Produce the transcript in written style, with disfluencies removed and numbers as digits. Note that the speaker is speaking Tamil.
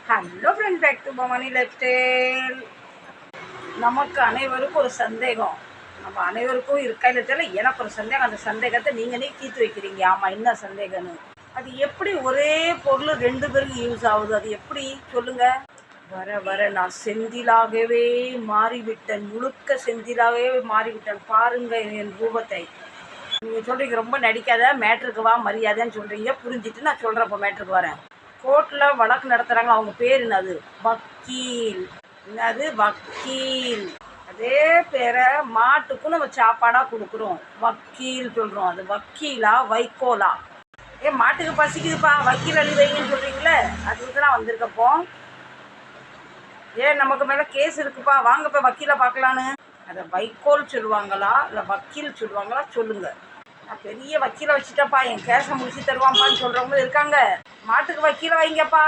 Hello friend, back to Bhavani life style. நமக்கு அனைவருக்கும் ஒரு சந்தேகம், நம்ம அனைவருக்கும் இருக்கா இல்லை தெரியல. எனக்கு ஒரு சந்தேகம், அந்த சந்தேகத்தை நீங்களே தீர்த்து வைக்கிறீங்க. ஆமாம், என்ன சந்தேகம்னு? அது எப்படி ஒரே பொருள் ரெண்டு பேருக்கு யூஸ் ஆகுது? அது எப்படி சொல்லுங்க? வர வர நான் செந்திலாகவே மாறிவிட்டேன், முழுக்க செந்திலாகவே மாறிவிட்டேன். பாருங்க என் ரூபத்தை. நீங்கள் சொல்கிறீங்க ரொம்ப நடிக்காத, மேட்ருக்கு வா, மரியாதைன்னு சொல்கிறீங்க. புரிஞ்சுட்டு நான் சொல்கிறேன். இப்போ மேட்ருக்கு வரேன். கோர்ட்டில் வழக்கு நடத்துகிறாங்க, அவங்க பேர் என்னது? வக்கீல். என்னது? வக்கீல். அதே பேரை மாட்டுக்கும் நம்ம சாப்பாடாக கொடுக்குறோம், வக்கீல் சொல்கிறோம். அது வக்கீலா வைக்கோலா? மாட்டுக்கு பசிக்குதுப்பா, வக்கீல் அள்ளி வைங்கன்னு சொல்கிறீங்களே, அதுக்கு தான் வந்திருக்கப்போ. நமக்கு மேலே கேஸ் இருக்குப்பா, வாங்கப்போ வக்கீலை பார்க்கலான்னு. அதை வைக்கோல் சொல்லுவாங்களா இல்லை வக்கீல் சொல்லுவாங்களா சொல்லுங்கள். நான் பெரிய வக்கீலை வச்சுட்டப்பா, என் கேஸை முடிச்சு தருவான்ப்பான்னு சொல்கிறவங்களும் இருக்காங்க. மாட்டுக்கு வக்கீலை வைங்கப்பா.